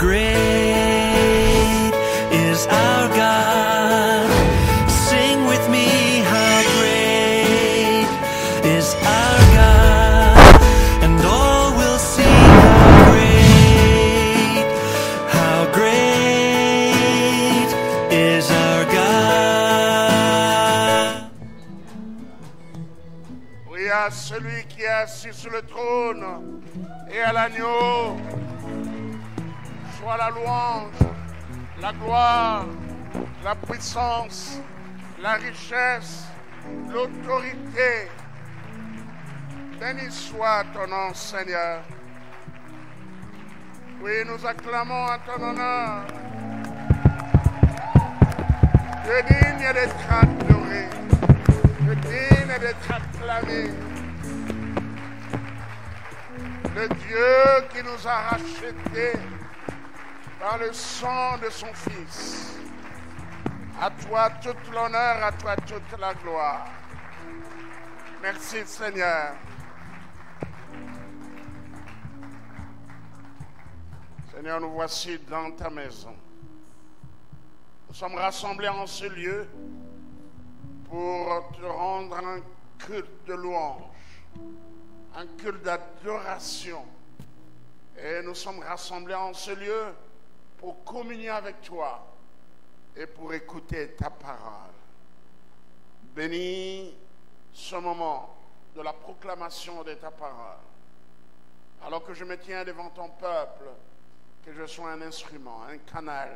great is our God. Sing with me, how great is our God. And all will see how great is our God. Oui, à celui qui est assis sur le trône et à l'agneau, soit la louange, la gloire, la puissance, la richesse, l'autorité. Béni soit ton nom, Seigneur. Oui, nous acclamons à ton honneur. Tu es digne d'être adoré. Tu es digne d'être acclamé. Le Dieu qui nous a rachetés par le sang de son Fils. À toi toute l'honneur, à toi toute la gloire. Merci Seigneur. Seigneur, nous voici dans ta maison. Nous sommes rassemblés en ce lieu pour te rendre un culte de louange, un culte d'adoration. Et nous sommes rassemblés en ce lieu pour communier avec toi et pour écouter ta parole. Bénis ce moment de la proclamation de ta parole. Alors que je me tiens devant ton peuple, que je sois un instrument, un canal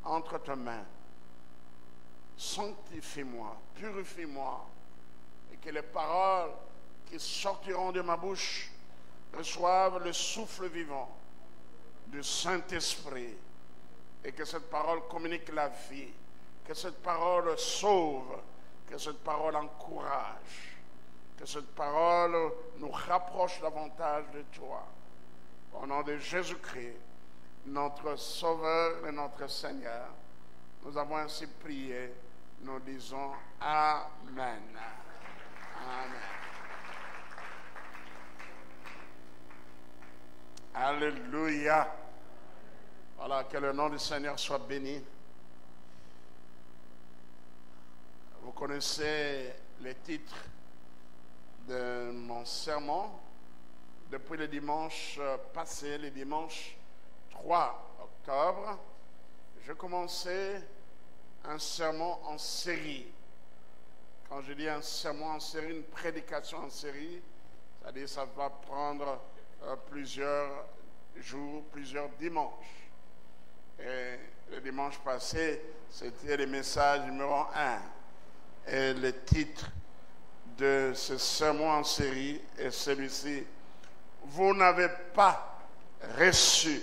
entre tes mains. Sanctifie-moi, purifie-moi, et que les paroles qui sortiront de ma bouche reçoivent le souffle vivant du Saint-Esprit, et que cette parole communique la vie, que cette parole sauve, que cette parole encourage, que cette parole nous rapproche davantage de toi. Au nom de Jésus-Christ, notre Sauveur et notre Seigneur, nous avons ainsi prié, nous disons Amen. Amen. Alléluia. Voilà, que le nom du Seigneur soit béni. Vous connaissez les titres de mon sermon depuis le dimanche passé, le dimanche 3 octobre. Je commençais un sermon en série. Quand je dis un sermon en série, une prédication en série, c'est-à-dire que ça va prendre plusieurs jours, plusieurs dimanches. Et le dimanche passé, c'était le message numéro 1. Et le titre de ce sermon en série est celui-ci. Vous n'avez pas reçu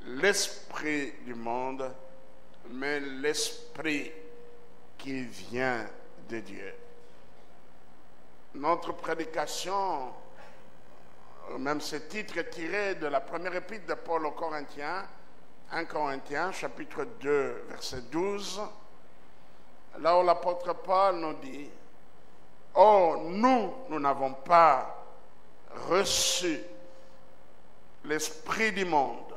l'esprit du monde, mais l'esprit qui vient de Dieu. Notre prédication, même ce titre est tiré de la première épître de Paul aux Corinthiens, 1 Corinthiens, chapitre 2, verset 12, là où l'apôtre Paul nous dit « Oh, nous n'avons pas reçu l'esprit du monde,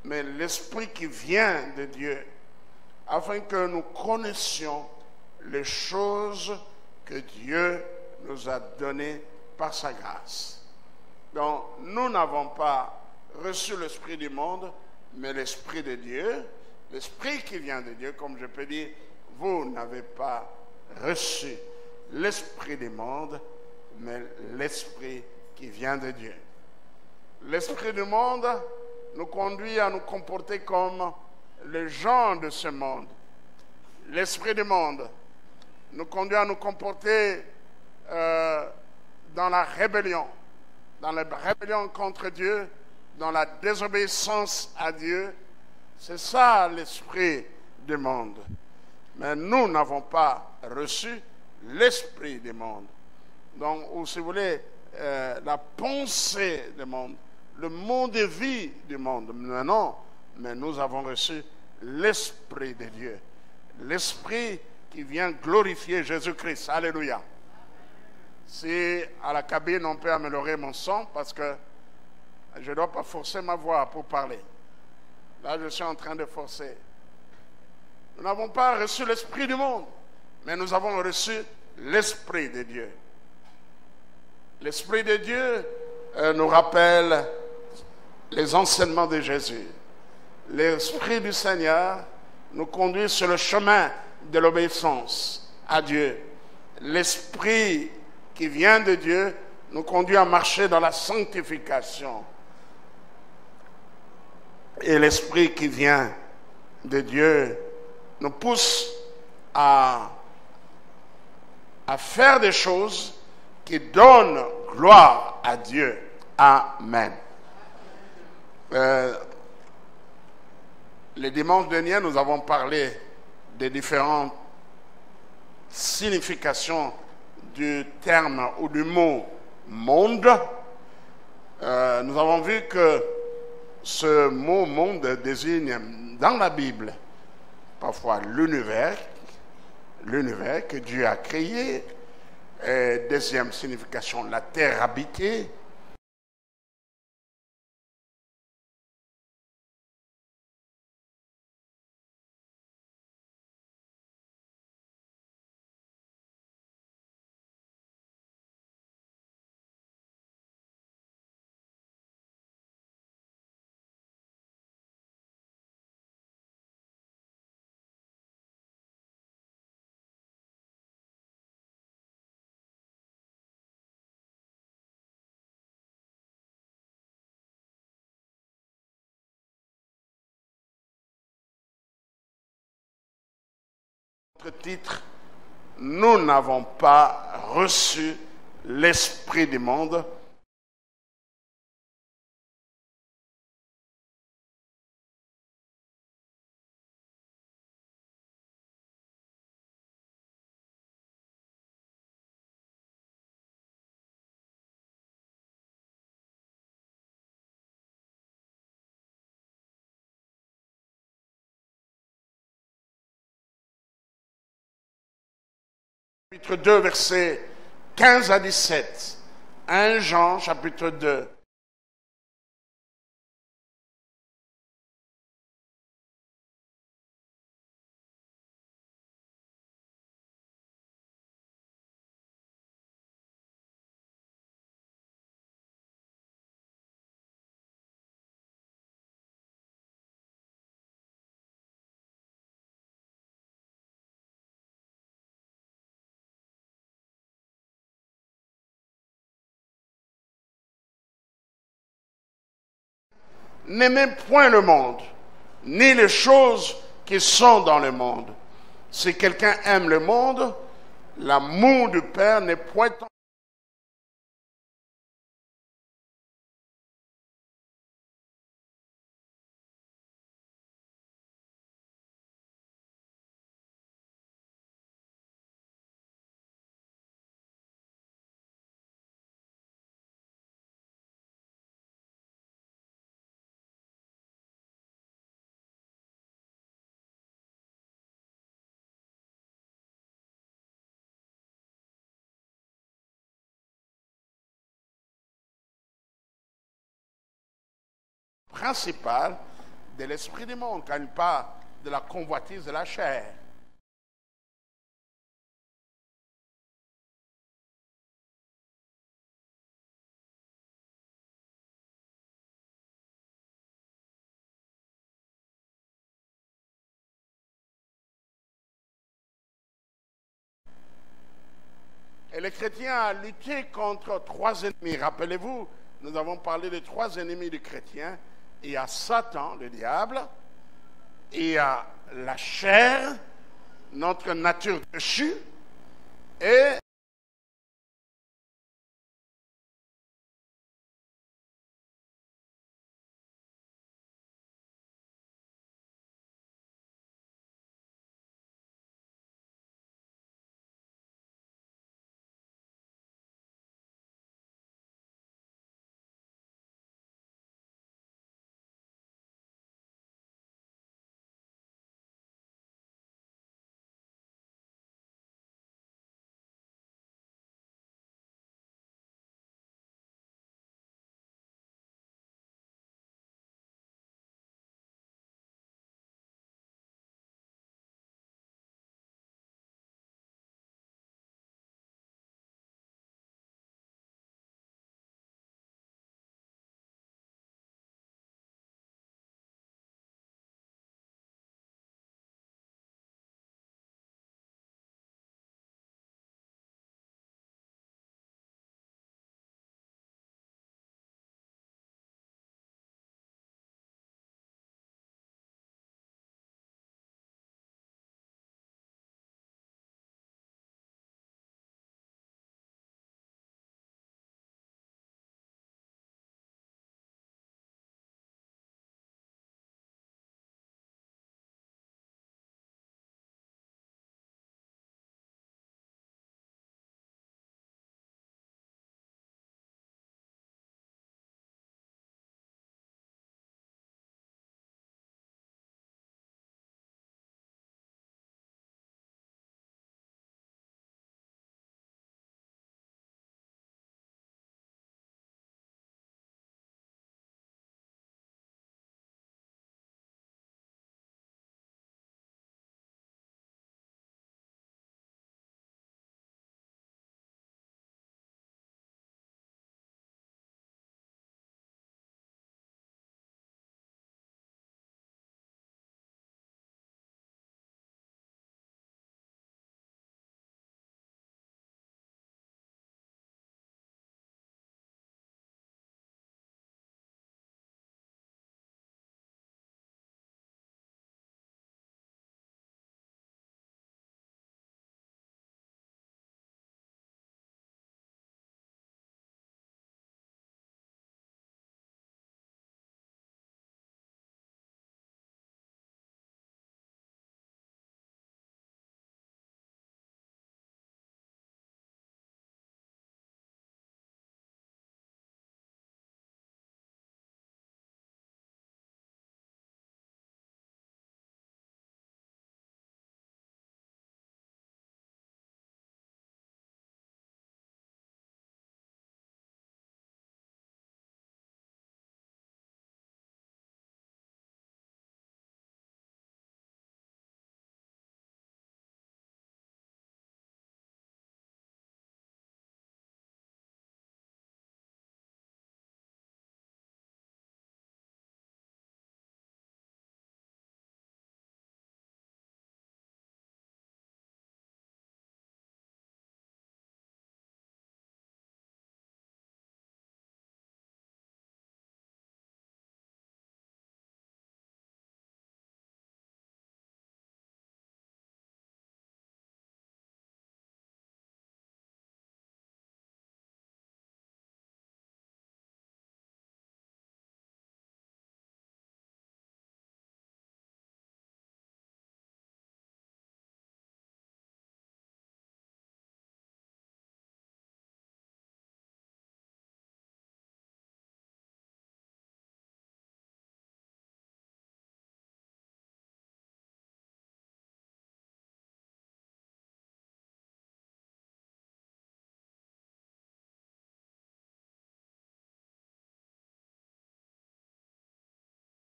mais l'esprit qui vient de Dieu, afin que nous connaissions les choses que Dieu nous a données par sa grâce. » Donc, nous n'avons pas reçu l'esprit du monde, mais l'esprit de Dieu, l'esprit qui vient de Dieu, comme je peux dire, vous n'avez pas reçu l'esprit du monde, mais l'esprit qui vient de Dieu. L'esprit du monde nous conduit à nous comporter comme les gens de ce monde. L'esprit du monde nous conduit à nous comporter dans la rébellion contre Dieu, dans la désobéissance à Dieu. C'est ça l'esprit du monde. Mais nous n'avons pas reçu l'esprit du monde. Donc, ou si vous voulez, la pensée du monde, le mode de vie du monde. Non, mais nous avons reçu l'esprit de Dieu. L'esprit qui vient glorifier Jésus-Christ. Alléluia. Si à la cabine on peut améliorer mon son, parce que je ne dois pas forcer ma voix pour parler. Là, je suis en train de forcer. Nous n'avons pas reçu l'esprit du monde, mais nous avons reçu l'esprit de Dieu. L'esprit de Dieu nous rappelle les enseignements de Jésus. L'esprit du Seigneur nous conduit sur le chemin de l'obéissance à Dieu. L'esprit qui vient de Dieu nous conduit à marcher dans la sanctification. Et l'esprit qui vient de Dieu nous pousse à faire des choses qui donnent gloire à Dieu. Amen. Le dimanche dernier, nous avons parlé des différentes significations du terme ou du mot monde. Nous avons vu que ce mot monde désigne dans la Bible parfois l'univers que Dieu a créé. Et deuxième signification, la terre habitée. Notre titre, nous n'avons pas reçu l'esprit du monde. Chapitre 2, versets 15 à 17. 1 Jean, chapitre 2. N'aimez point le monde, ni les choses qui sont dans le monde. Si quelqu'un aime le monde, l'amour du Père n'est point en principal de l'esprit du monde, quand il parle de la convoitise de la chair. Et les chrétiens a lutté contre trois ennemis. Rappelez-vous, nous avons parlé des trois ennemis du chrétien. Il y a Satan, le diable, il y a la chair, notre nature déchue, et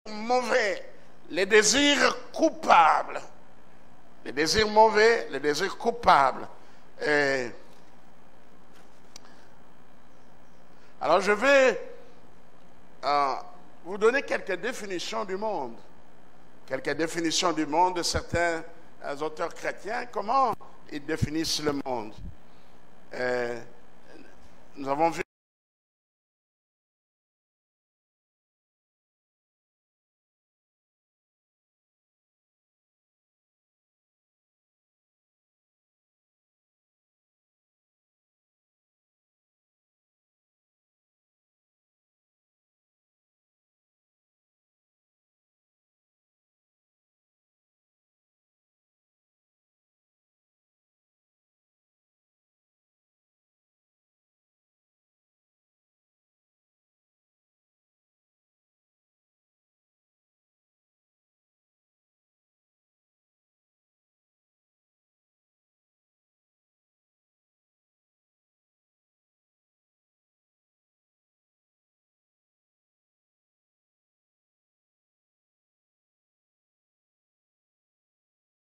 mauvais, les désirs coupables. Les désirs mauvais, les désirs coupables. Et alors je vais vous donner quelques définitions du monde. Quelques définitions du monde de certains auteurs chrétiens. Comment ils définissent le monde? Nous avons vu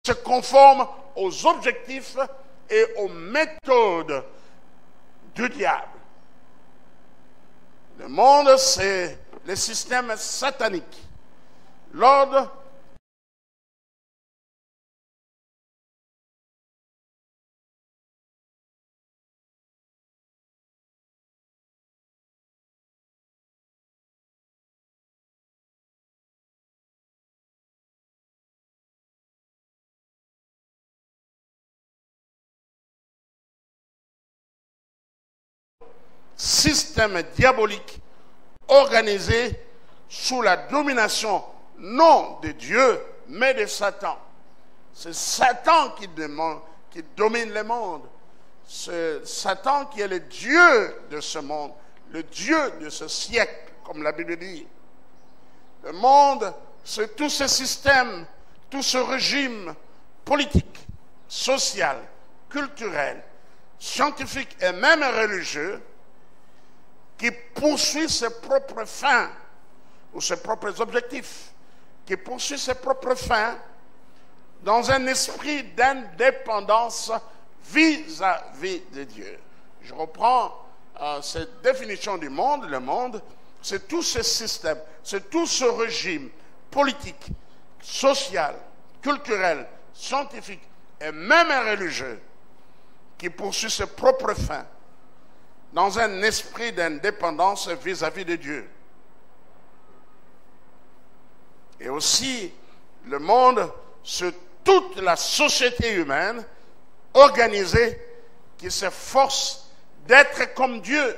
se conforme aux objectifs et aux méthodes du diable. Le monde, c'est le système satanique. L'ordre système diabolique organisé sous la domination non de Dieu, mais de Satan. C'est Satan qui domine le monde. C'est Satan qui est le Dieu de ce monde, le Dieu de ce siècle, comme la Bible dit. Le monde, c'est tout ce système, tout ce régime politique, social, culturel, scientifique et même religieux qui poursuit ses propres fins ou ses propres objectifs, qui poursuit ses propres fins dans un esprit d'indépendance vis-à-vis de Dieu. Je reprends cette définition du monde. Le monde, c'est tout ce système, c'est tout ce régime politique, social, culturel, scientifique et même religieux qui poursuit ses propres fins dans un esprit d'indépendance vis-à-vis de Dieu. Et aussi, le monde, c'est toute la société humaine organisée qui s'efforce d'être comme Dieu.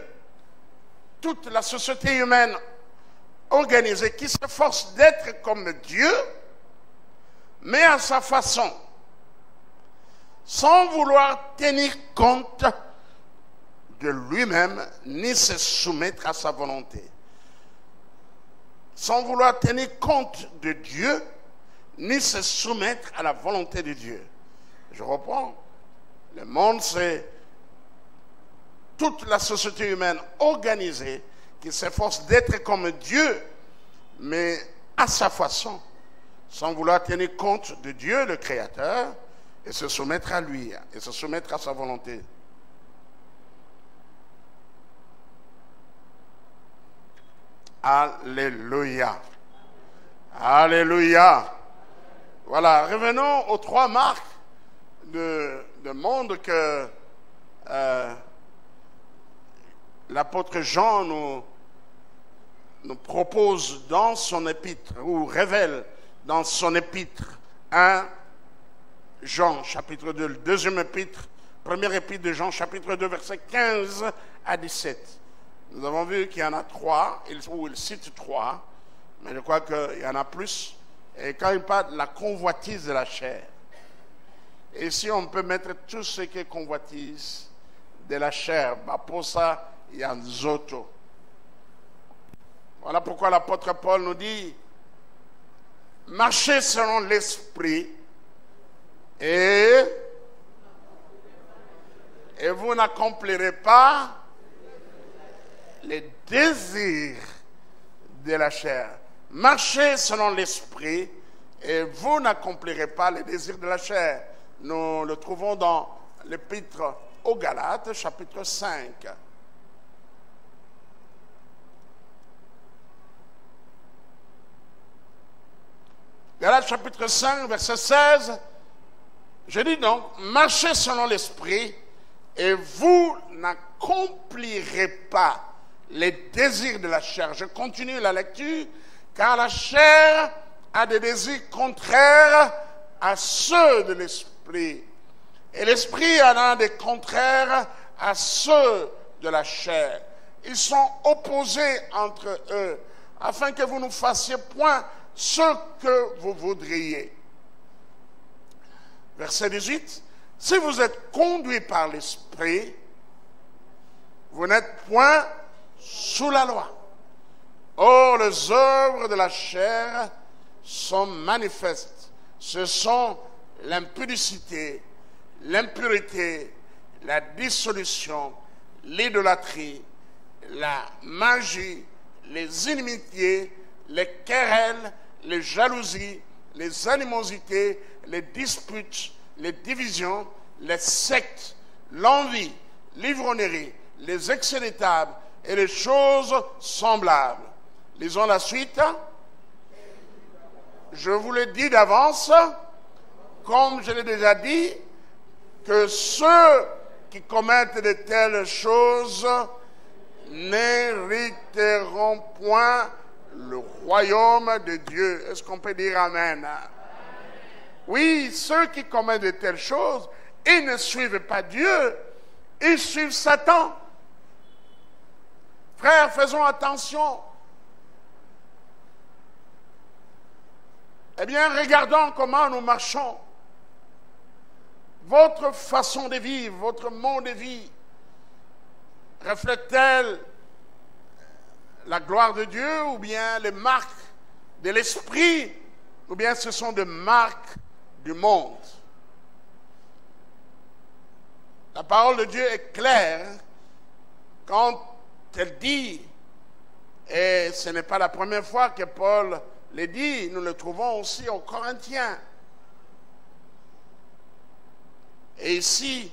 Toute la société humaine organisée qui s'efforce d'être comme Dieu, mais à sa façon, sans vouloir tenir compte de lui-même, ni se soumettre à sa volonté. Sans vouloir tenir compte de Dieu, ni se soumettre à la volonté de Dieu. Je reprends. Le monde, c'est toute la société humaine organisée qui s'efforce d'être comme Dieu, mais à sa façon, sans vouloir tenir compte de Dieu, le Créateur, et se soumettre à lui, et se soumettre à sa volonté. Alléluia. Alléluia. Voilà, revenons aux 3 marques de monde que l'apôtre Jean nous propose dans son épître, ou révèle dans son épître. 1 Jean, chapitre 2, le deuxième épître, première épître de Jean, chapitre 2, versets 15 à 17. Nous avons vu qu'il y en a 3, où il cite 3, mais je crois qu'il y en a plus. Et quand il parle de la convoitise de la chair, et ici on peut mettre tout ce qui est convoitise de la chair. Pour ça, il y a un zoto. Voilà pourquoi l'apôtre Paul nous dit: marchez selon l'esprit et vous n'accomplirez pas les désirs de la chair. marchez selon l'esprit et vous n'accomplirez pas les désirs de la chair. Nous le trouvons dans l'épître aux Galates, chapitre 5. Galates chapitre 5, verset 16, je dis donc, marchez selon l'esprit et vous n'accomplirez pas les désirs de la chair. Je continue la lecture, car la chair a des désirs contraires à ceux de l'esprit. Et l'esprit en a des contraires à ceux de la chair. Ils sont opposés entre eux, afin que vous ne fassiez point ce que vous voudriez. Verset 18. Si vous êtes conduits par l'esprit, vous n'êtes point sous la loi. Or, les œuvres de la chair sont manifestes. Ce sont l'impudicité, l'impureté, la dissolution, l'idolâtrie, la magie, les inimitiés, les querelles, les jalousies, les animosités, les disputes, les divisions, les sectes, l'envie, l'ivrognerie, les excès de table et les choses semblables. Lisons la suite. Je vous l'ai dit d'avance, comme je l'ai déjà dit, que ceux qui commettent de telles choses n'hériteront point le royaume de Dieu. Est-ce qu'on peut dire amen? Oui, ceux qui commettent de telles choses, ils ne suivent pas Dieu, ils suivent Satan. Frères, faisons attention. Eh bien, regardons comment nous marchons. Votre façon de vivre, votre mode de vie, reflète-t-elle la gloire de Dieu ou bien les marques de l'esprit ou bien ce sont des marques du monde? La parole de Dieu est claire quand elle dit, et ce n'est pas la première fois que Paul le dit, nous le trouvons aussi aux Corinthiens. Et ici,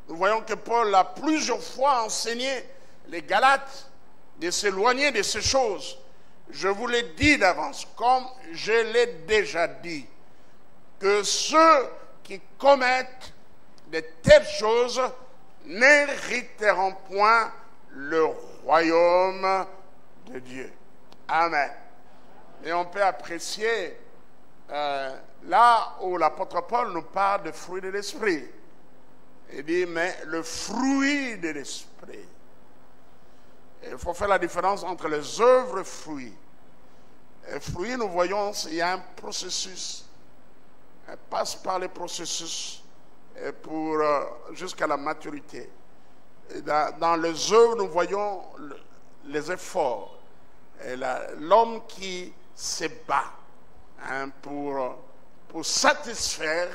nous voyons que Paul a plusieurs fois enseigné les Galates de s'éloigner de ces choses. Je vous l'ai dit d'avance, comme je l'ai déjà dit, que ceux qui commettent de telles choses n'hériteront point le royaume de Dieu. Amen. Et on peut apprécier là où l'apôtre Paul nous parle de fruits de l'esprit. Il dit, mais le fruit de l'esprit. Il faut faire la différence entre les œuvres et fruits. Les fruits, nous voyons, il y a un processus. Elle passe par les processus pour jusqu'à la maturité. Et dans les œuvres, nous voyons les efforts. L'homme qui se bat pour satisfaire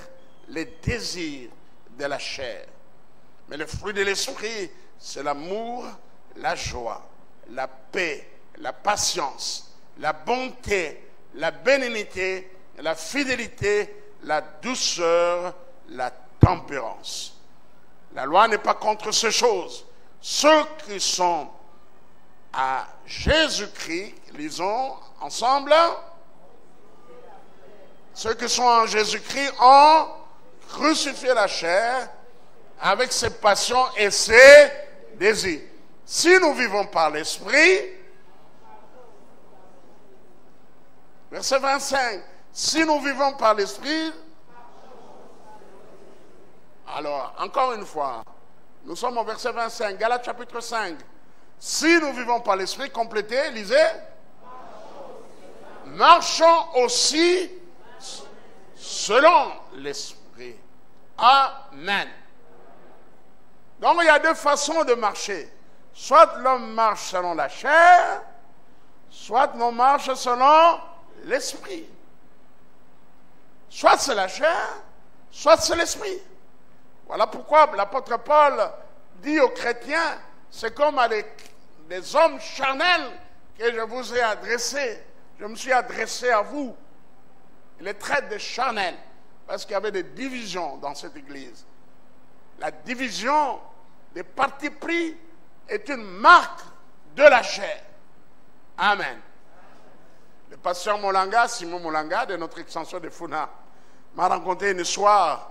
les désirs de la chair. Mais le fruit de l'esprit, c'est l'amour, la joie, la paix, la patience, la bonté, la bénignité, la fidélité, la douceur, la tempérance. La loi n'est pas contre ces choses. Ceux qui sont à Jésus-Christ, lisons ensemble, ceux qui sont en Jésus-Christ ont crucifié la chair avec ses passions et ses désirs. Si nous vivons par l'esprit, verset 25, si nous vivons par l'esprit, alors encore une fois, nous sommes au verset 25, Galates chapitre 5. Si nous vivons par l'esprit, complétez, lisez. Marchons aussi selon l'esprit. Amen. Donc il y a deux façons de marcher. Soit l'homme marche selon la chair, soit l'homme marche selon l'esprit. Soit c'est la chair, soit c'est l'esprit. Voilà pourquoi l'apôtre Paul dit aux chrétiens, c'est comme des hommes charnels que je vous ai adressés. Je me suis adressé à vous. Il les traite de charnels parce qu'il y avait des divisions dans cette église. La division des partis pris est une marque de la chair. Amen. Le pasteur Molanga, Simon Molanga, de notre extension de Funa, m'a rencontré une soir,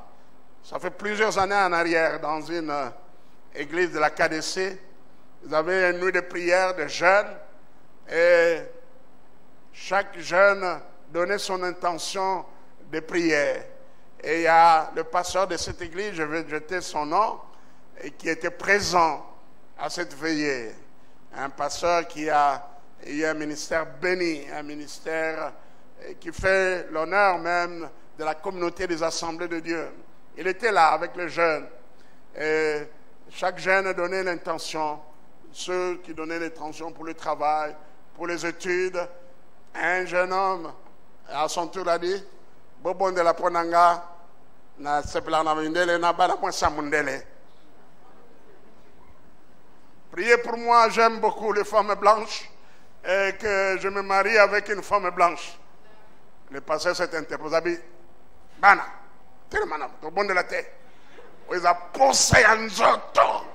ça fait plusieurs années en arrière, dans une église de la KDC. Ils avaient une nuit de prière, de jeûne, et chaque jeune donnait son intention de prière. Et il y a le pasteur de cette église, je vais jeter son nom, et qui était présent à cette veillée. Un pasteur qui a eu un ministère béni, un ministère qui fait l'honneur même de la communauté des assemblées de Dieu. Il était là avec les jeunes. Et chaque jeune donnait l'intention. Ceux qui donnaient l'intention pour le travail, pour les études. Un jeune homme, à son tour, a dit, Bobon de la Ponanga, na seplana mindele na bala moi samundele. Priez pour moi, j'aime beaucoup les femmes blanches et que je me marie avec une femme blanche. Le pasteur s'est interposé, Bana, tellement au bon de la tête. Ils ont posé un zoto.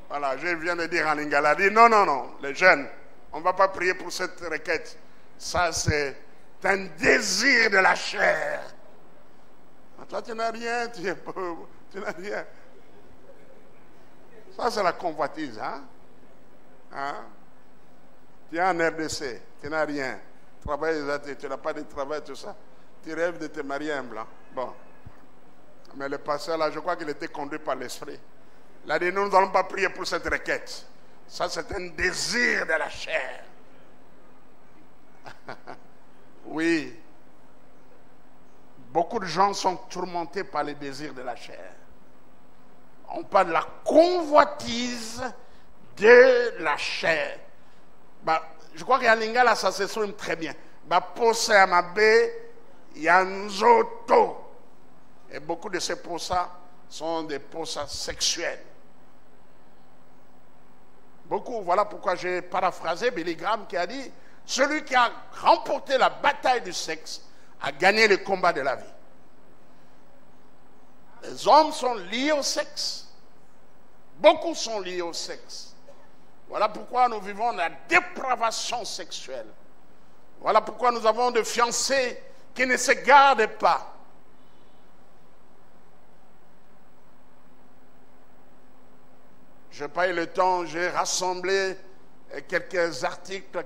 Voilà, je viens de dire en lingala, dit non, les jeunes, on ne va pas prier pour cette requête. Ça, c'est un désir de la chair. Toi, tu n'as rien, tu es pauvre, tu n'as rien. Ça, c'est la convoitise, hein? Tu es en RDC, tu n'as rien. Tu n'as pas de travail, tout ça. Tu rêves de te marier un blanc. Bon. Mais le pasteur, là, je crois qu'il était conduit par l'esprit. Il a dit, nous n'allons pas prier pour cette requête. Ça, c'est un désir de la chair. Oui. Beaucoup de gens sont tourmentés par les désirs de la chair. On parle de la convoitise de la chair. Bah, je crois qu'à Lingala, ça s'exprime très bien. Bah, posé à ma baie, yanzoto. Et beaucoup de ces posas sont des posas sexuels. Beaucoup, voilà pourquoi j'ai paraphrasé Billy Graham qui a dit, celui qui a remporté la bataille du sexe a gagné le combat de la vie. Les hommes sont liés au sexe. Beaucoup sont liés au sexe. Voilà pourquoi nous vivons la dépravation sexuelle. Voilà pourquoi nous avons des fiancés qui ne se gardent pas. Je n'ai pas eu le temps, j'ai rassemblé quelques articles,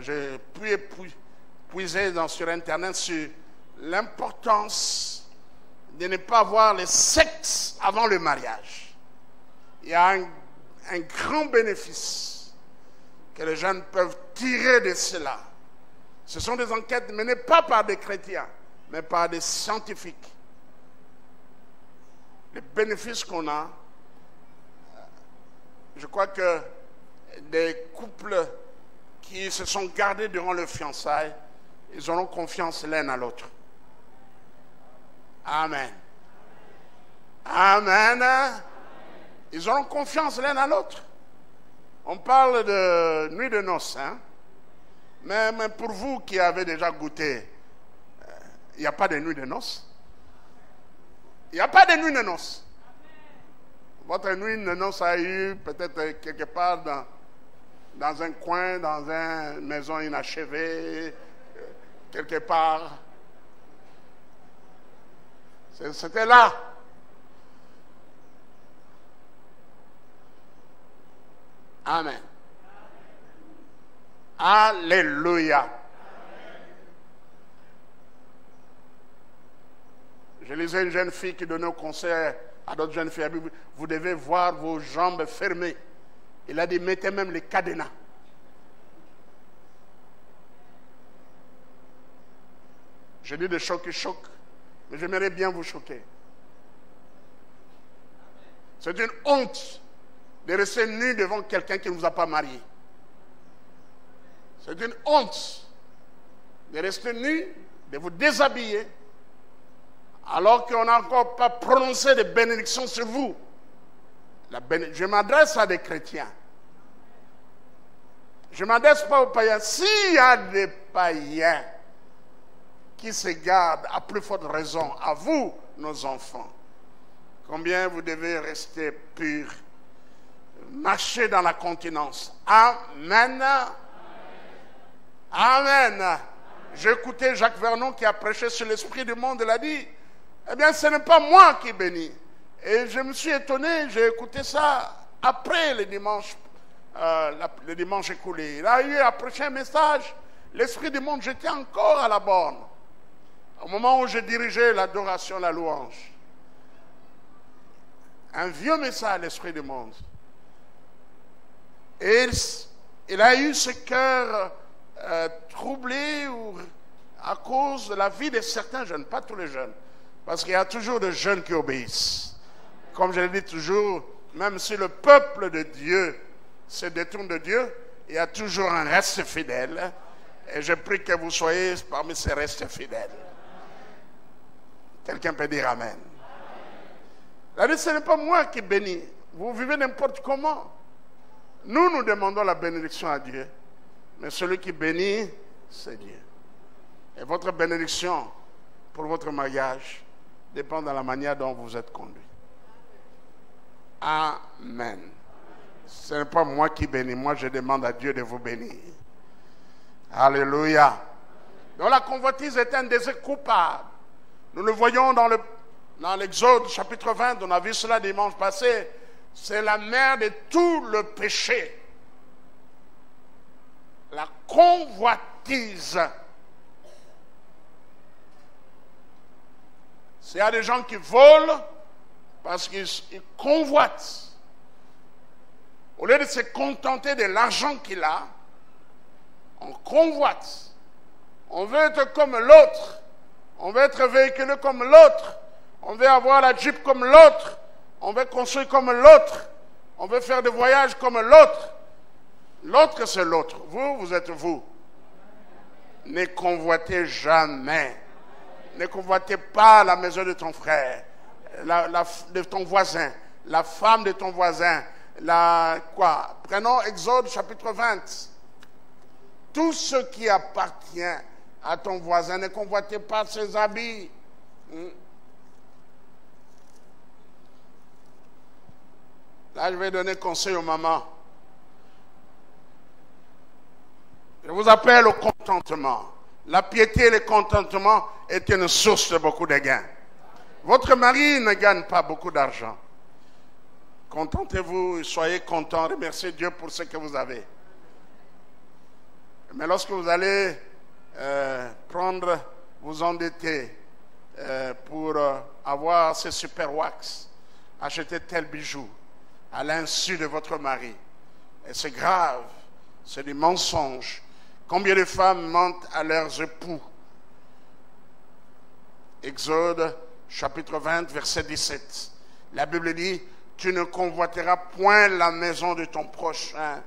j'ai pu puiser sur Internet sur l'importance de ne pas avoir le sexe avant le mariage. Il y a un grand bénéfice que les jeunes peuvent tirer de cela. Ce sont des enquêtes menées pas par des chrétiens, mais par des scientifiques. Les bénéfices qu'on a, je crois que des couples qui se sont gardés durant leur fiançailles, ils auront confiance l'un à l'autre. Amen. Amen. Ils auront confiance l'un à l'autre. On parle de nuit de noces, hein? Mais pour vous qui avez déjà goûté, il n'y a pas de nuit de noces. Il n'y a pas de nuit de noces. Votre nuit de noces a eu peut-être quelque part dans un coin, dans une maison inachevée, quelque part. C'était là. Amen. Alléluia. Je lisais une jeune fille qui donnait au conseil à d'autres jeunes filles, vous devez voir vos jambes fermées. Il a dit, mettez même les cadenas. Je dis de choc et choc, mais j'aimerais bien vous choquer. C'est une honte de rester nu devant quelqu'un qui ne vous a pas marié. C'est une honte de rester nu, de vous déshabiller, alors qu'on n'a encore pas prononcé de bénédiction sur vous. Je m'adresse à des chrétiens. Je ne m'adresse pas aux païens. S'il y a des païens qui se gardent, à plus forte raison, à vous, nos enfants, combien vous devez rester purs, marcher dans la continence. Amen. Amen. J'ai écouté Jacques Vernon qui a prêché sur l'esprit du monde, il a dit, eh bien ce n'est pas moi qui bénis. Et je me suis étonné, j'ai écouté ça après le dimanche écoulé. Il a eu à prêcher un message, l'esprit du monde, j'étais encore à la borne. Au moment où je dirigeais l'adoration, la louange. Un vieux message, l'esprit du monde. Et il a eu ce cœur troublé à cause de la vie de certains jeunes, pas tous les jeunes. Parce qu'il y a toujours des jeunes qui obéissent. Comme je le dis toujours, même si le peuple de Dieu se détourne de Dieu, il y a toujours un reste fidèle. Et je prie que vous soyez parmi ces restes fidèles. Quelqu'un peut dire Amen. La vie, ce n'est pas moi qui bénis. Vous vivez n'importe comment. Nous demandons la bénédiction à Dieu. Mais celui qui bénit, c'est Dieu. Et votre bénédiction pour votre mariage dépend de la manière dont vous êtes conduit. Amen. Ce n'est pas moi qui bénis. Moi, je demande à Dieu de vous bénir. Alléluia. Donc la convoitise est un désir coupable. Nous le voyons dans l'Exode chapitre 20. On a vu cela dimanche passé. C'est la mère de tout le péché. La convoitise. S'il y a des gens qui volent parce qu'ils convoitent, au lieu de se contenter de l'argent qu'il a, on convoite. On veut être comme l'autre. On veut être véhiculé comme l'autre. On veut avoir la Jeep comme l'autre. On veut construire comme l'autre. On veut faire des voyages comme l'autre. L'autre, c'est l'autre. Vous, vous êtes vous. Ne convoitez jamais. Ne convoitez pas la maison de ton frère, de ton voisin, la femme de ton voisin. Prenons Exode chapitre 20. Tout ce qui appartient à ton voisin, ne convoitez pas ses habits. Là, je vais donner conseil aux mamans. Je vous appelle au contentement. La piété et le contentement est une source de beaucoup de gains. Votre mari ne gagne pas beaucoup d'argent. Contentez-vous, soyez contents, remerciez Dieu pour ce que vous avez. Mais lorsque vous allez vous endetter pour avoir ces super wax, acheter tel bijou à l'insu de votre mari, et c'est grave, c'est du mensonge. Combien de femmes mentent à leurs époux? Exode chapitre 20, verset 17. La Bible dit, tu ne convoiteras point la maison de ton prochain.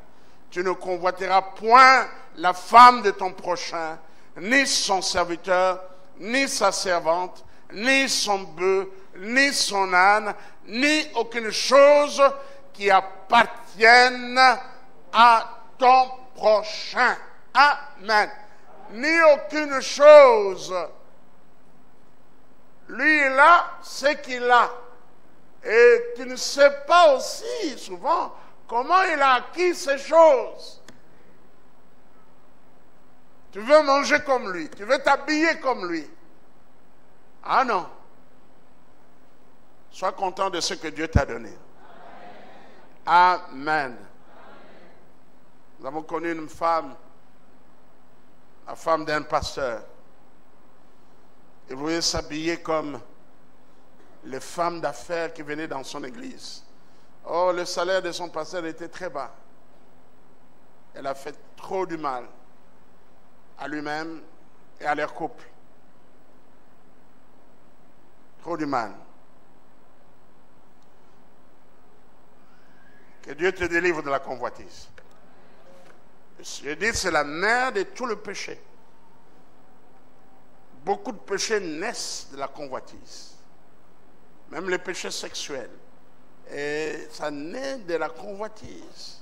Tu ne convoiteras point la femme de ton prochain, ni son serviteur, ni sa servante, ni son bœuf, ni son âne, ni aucune chose qui appartienne à ton prochain. Amen. Ni aucune chose. Lui, il a ce qu'il a. Et tu ne sais pas aussi, souvent, comment il a acquis ces choses. Tu veux manger comme lui. Tu veux t'habiller comme lui. Ah non. Sois content de ce que Dieu t'a donné. Amen. Nous avons connu une femme, la femme d'un pasteur. Elle voulait s'habiller comme les femmes d'affaires qui venaient dans son église. Oh, le salaire de son pasteur était très bas. Elle a fait trop du mal à lui-même et à leur couple. Trop du mal. Que Dieu te délivre de la convoitise. Je dis, c'est la mère de tout le péché. Beaucoup de péchés naissent de la convoitise. Même les péchés sexuels. Et ça naît de la convoitise.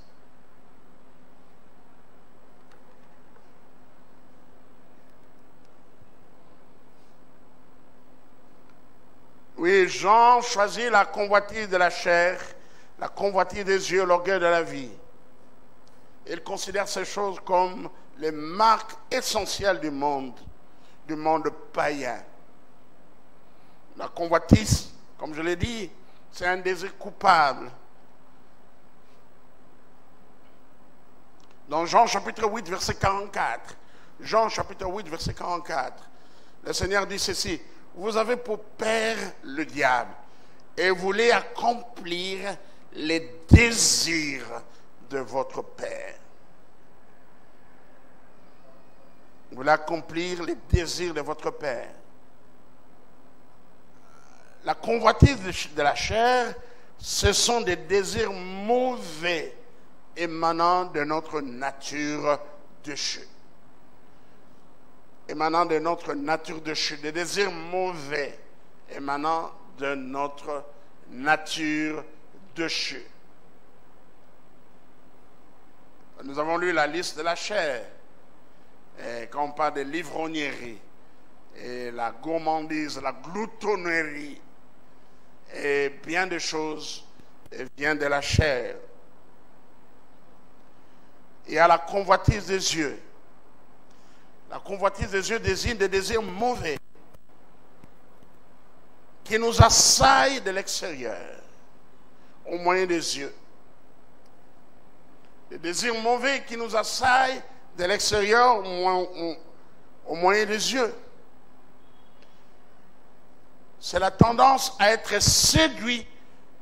Oui, Jean choisit la convoitise de la chair, la convoitise des yeux, l'orgueil de la vie. Il considère ces choses comme les marques essentielles du monde païen. La convoitise, comme je l'ai dit, c'est un désir coupable. Dans Jean chapitre 8, verset 44, Jean chapitre 8, verset 44, le Seigneur dit ceci: vous avez pour père le diable et vous voulez accomplir les désirs de votre père. Vous voulez accomplir les désirs de votre père. La convoitise de la chair, ce sont des désirs mauvais émanant de notre nature déchue. Émanant de notre nature déchue, des désirs mauvais émanant de notre nature déchue. Nous avons lu la liste de la chair. Et quand on parle de l'ivrognerie, et la gourmandise, la gloutonnerie, et bien de choses viennent de la chair. Il y a la convoitise des yeux. La convoitise des yeux désigne des désirs mauvais qui nous assaillent de l'extérieur au moyen des yeux. Des désirs mauvais qui nous assaillent de l'extérieur au moyen des yeux. C'est la tendance à être séduit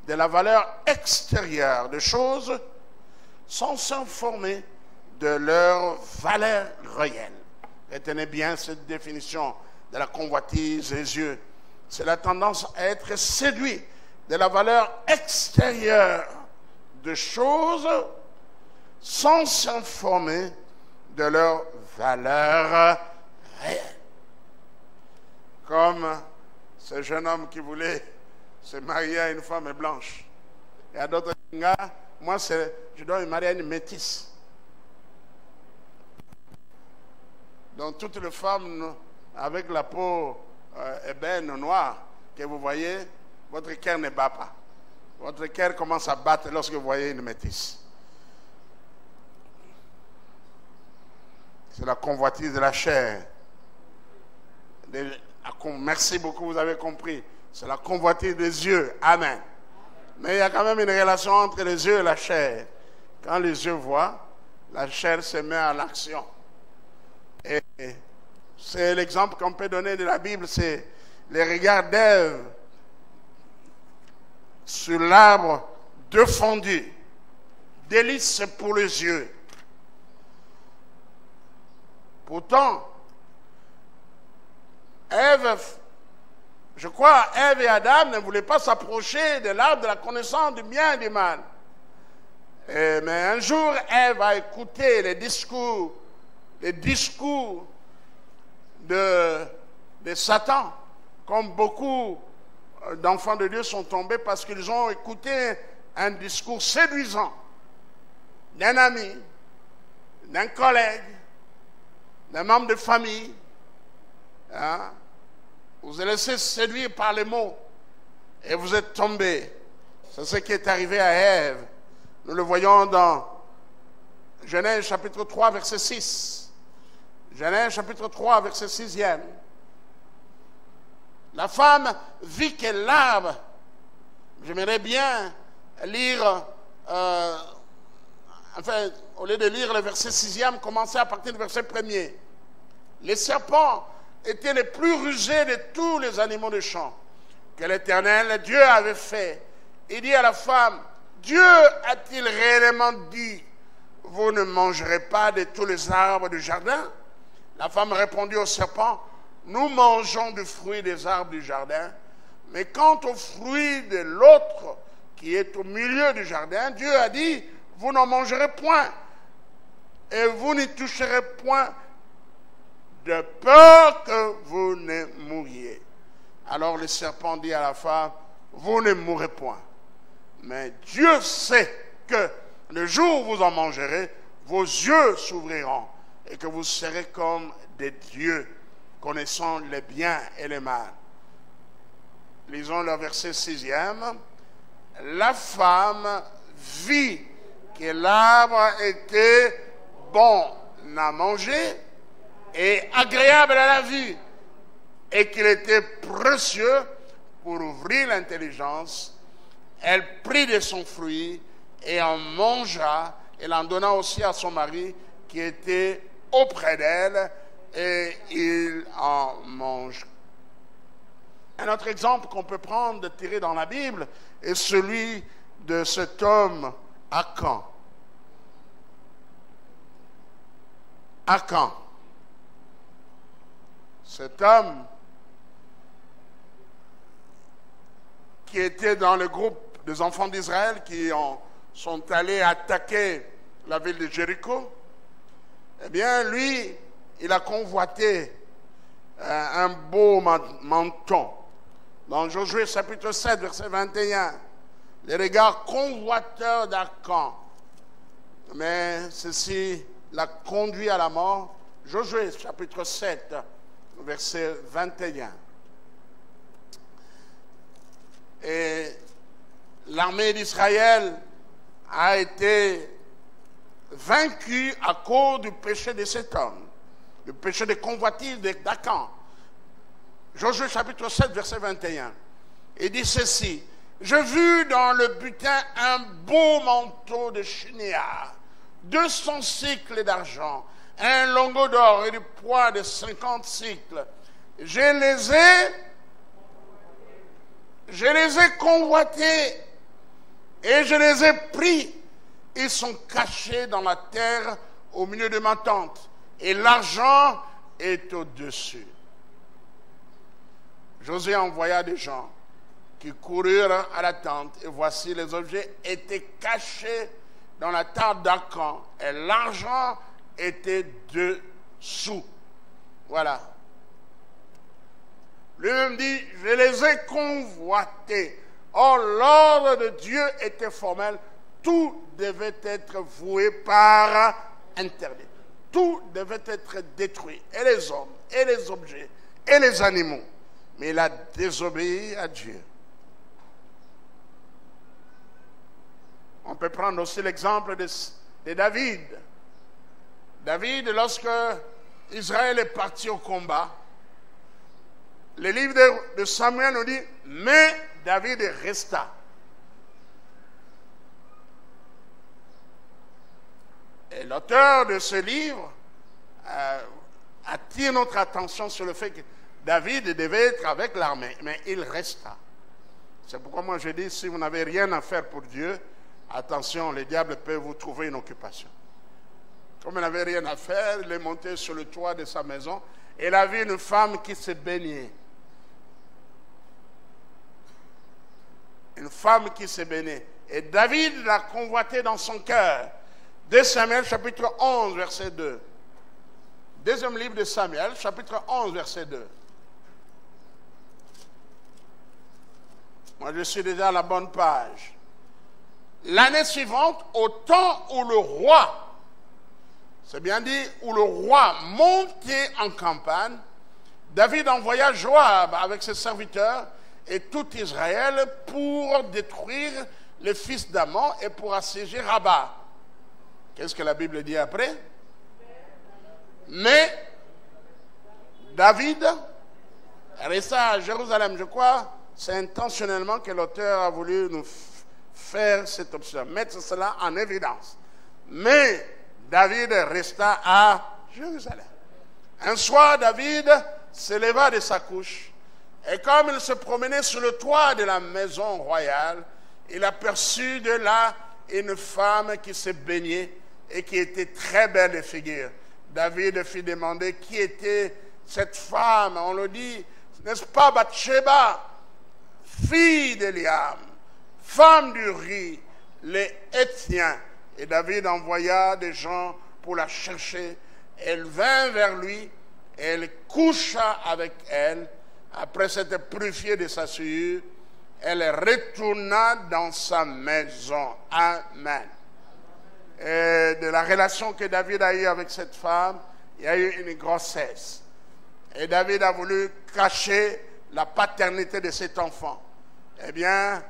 de la valeur extérieure des choses sans s'informer de leur valeur réelle. Retenez bien cette définition de la convoitise des yeux. C'est la tendance à être séduit de la valeur extérieure de choses sans s'informer de leur valeur réelle. Comme ce jeune homme qui voulait se marier à une femme blanche. Il y a d'autres gars, moi je dois me marier à une métisse. Donc toutes les femmes avec la peau ébène noire que vous voyez, votre cœur ne bat pas. Votre cœur commence à battre lorsque vous voyez une métisse. C'est la convoitise de la chair. Merci beaucoup, vous avez compris. C'est la convoitise des yeux. Amen. Mais il y a quand même une relation entre les yeux et la chair. Quand les yeux voient, la chair se met à l'action. Et c'est l'exemple qu'on peut donner de la Bible, c'est les regards d'Ève sur l'arbre défendu. Délice pour les yeux. Pourtant, je crois, Ève et Adam ne voulaient pas s'approcher de l'arbre de la connaissance du bien et du mal. Mais un jour, Ève a écouté les discours de Satan, comme beaucoup d'enfants de Dieu sont tombés parce qu'ils ont écouté un discours séduisant d'un ami, d'un collègue, d'un membre de famille. Hein? Vous êtes laissé séduire par les mots et vous êtes tombé. C'est ce qui est arrivé à Ève. Nous le voyons dans Genèse chapitre 3, verset 6. Genèse chapitre 3, verset 6e. La femme vit que l'arbre, j'aimerais bien lire, enfin, au lieu de lire le verset 6e, commencer à partir du verset 1er. Les serpents étaient les plus rusés de tous les animaux de champ que l'Éternel, Dieu, avait fait. Il dit à la femme, Dieu a-t-il réellement dit, vous ne mangerez pas de tous les arbres du jardin? La femme répondit au serpent, nous mangeons du fruit des arbres du jardin, mais quant au fruit de l'autre qui est au milieu du jardin, Dieu a dit, vous n'en mangerez point, et vous n'y toucherez point, de peur que vous ne mouriez. Alors le serpent dit à la femme, vous ne mourrez point, Mais Dieu sait que le jour où vous en mangerez, vos yeux s'ouvriront et que vous serez comme des dieux, connaissant les biens et les mal. Lisons le verset 6e. La femme vit que l'arbre était bon à manger et agréable à la vue, et qu'il était précieux pour ouvrir l'intelligence. Elle prit de son fruit et en mangea. Elle en donna aussi à son mari qui était auprès d'elle, et il en mange. Un autre exemple qu'on peut prendre, tiré dans la Bible, est celui de cet homme Akan. Akan. Cet homme qui était dans le groupe des enfants d'Israël qui sont allés attaquer la ville de Jéricho, eh bien, lui, il a convoité un beau menton. Dans Josué chapitre 7, verset 21, les regards convoiteurs d'Akan. Mais ceci l'a conduit à la mort. Josué chapitre 7, verset 21. Et l'armée d'Israël a été vaincue à cause du péché de cet homme, le péché de convoitise d'Akan. Josué chapitre 7, verset 21. Il dit ceci: je vis dans le butin un beau manteau de chénéa, 200 cycles d'argent, un lingot d'or et du poids de 50 cycles. Je les ai convoités et je les ai pris. Ils sont cachés dans la terre au milieu de ma tente, et l'argent est au-dessus. Josué envoya des gens qui coururent à la tente, et voici les objets étaient cachés dans la tente d'Akan, et l'argent était dessous. Voilà. Lui-même dit, je les ai convoités. Or, l'ordre de Dieu était formel. Tout devait être voué par interdit. Tout devait être détruit. Et les hommes, et les objets, et les animaux. Mais il a désobéi à Dieu. On peut prendre aussi l'exemple de David. David, lorsque Israël est parti au combat, le livre de Samuel nous dit, mais David resta. Et l'auteur de ce livre attire notre attention sur le fait que David devait être avec l'armée, mais il resta. C'est pourquoi moi je dis, si vous n'avez rien à faire pour Dieu, attention, le diable peut vous trouver une occupation. Comme il n'avait rien à faire, il est monté sur le toit de sa maison et il a vu une femme qui se baignait. Une femme qui se baignait. Et David l'a convoité dans son cœur. 2 Samuel, chapitre 11, verset 2. Deuxième livre de Samuel, chapitre 11, verset 2. Moi, je suis déjà à la bonne page. L'année suivante, au temps où le roi, c'est bien dit, où le roi montait en campagne, David envoya Joab avec ses serviteurs et tout Israël pour détruire les fils d'Ammon et pour assiéger Rabat. Qu'est-ce que la Bible dit après? Mais David resta à Jérusalem. Je crois c'est intentionnellement que l'auteur a voulu nous faire cette option, mettre cela en évidence. Mais David resta à Jérusalem. Un soir, David se leva de sa couche et comme il se promenait sur le toit de la maison royale, il aperçut de là une femme qui se baignait et qui était très belle de figure. David fit demander qui était cette femme. On le dit, n'est-ce pas Bathsheba, fille d'Eliam, femme d'Uri, les Hétiens. Et David envoya des gens pour la chercher. Elle vint vers lui, elle coucha avec elle. Après s'être purifiée de sa souillure, elle retourna dans sa maison. Amen. Et de la relation que David a eue avec cette femme, il y a eu une grossesse. Et David a voulu cacher la paternité de cet enfant. Eh bien,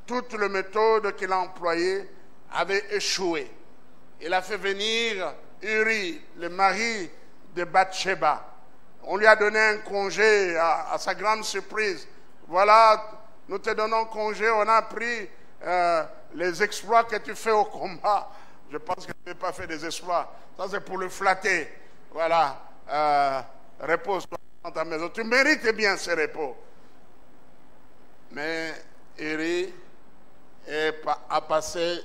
toute la méthode qu'il a employée avait échoué. Il a fait venir Uri, le mari de Bathsheba. On lui a donné un congé à sa grande surprise. Voilà, nous te donnons congé, on a appris les exploits que tu fais au combat. Je pense que tu n'as pas fait des exploits. Ça, c'est pour le flatter. Voilà. Repose-toi dans ta maison. Tu mérites bien ce repos. Mais Uri a passé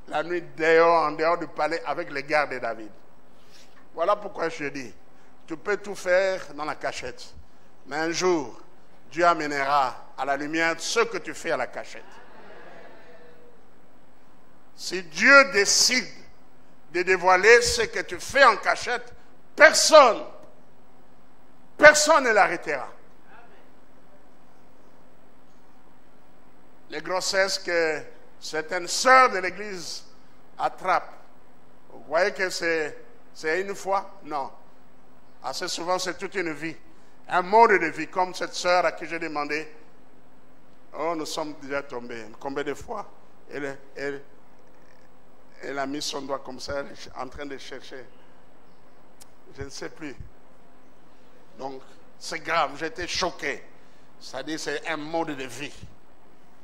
la nuit dehors, en dehors du palais, avec les gardes de David. Voilà pourquoi je dis, tu peux tout faire dans la cachette. Mais un jour, Dieu amènera à la lumière ce que tu fais à la cachette. Si Dieu décide de dévoiler ce que tu fais en cachette, personne ne l'arrêtera. Les grossesses que certaines sœurs de l'église attrapent, vous voyez que c'est une fois? Non. Assez souvent, c'est toute une vie. Un mode de vie, comme cette sœur à qui j'ai demandé. Oh, nous sommes déjà tombés. Combien de fois? Elle a mis son doigt comme ça, en train de chercher. Je ne sais plus. Donc, c'est grave, j'étais choqué. C'est-à-dire, c'est un mode de vie,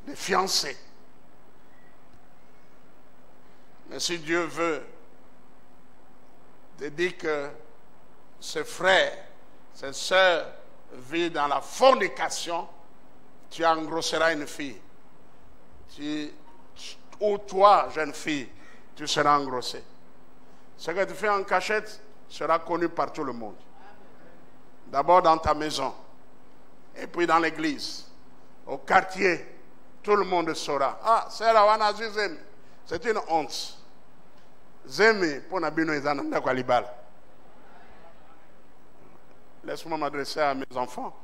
de fiancé. Mais si Dieu veut te dire que ce frère, cette sœur vit dans la fornication, tu engrosseras une fille. Ou toi, jeune fille, tu seras engrossée. Ce que tu fais en cachette sera connu par tout le monde. D'abord dans ta maison, et puis dans l'église, au quartier, tout le monde saura. Ah, c'est la Wanazi Zemi. C'est une honte. Zemi, pour Nabino Izananda Kwalibala. Laisse-moi m'adresser à mes enfants.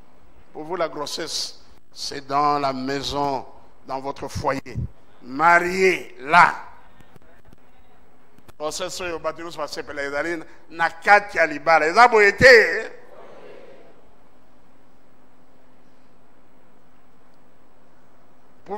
Pour vous, la grossesse, c'est dans la maison, dans votre foyer. Marié là. Grossesse, au bâtiment, ça va s'appeler les alines. Nakati Alibala. Les aboyétés. Vous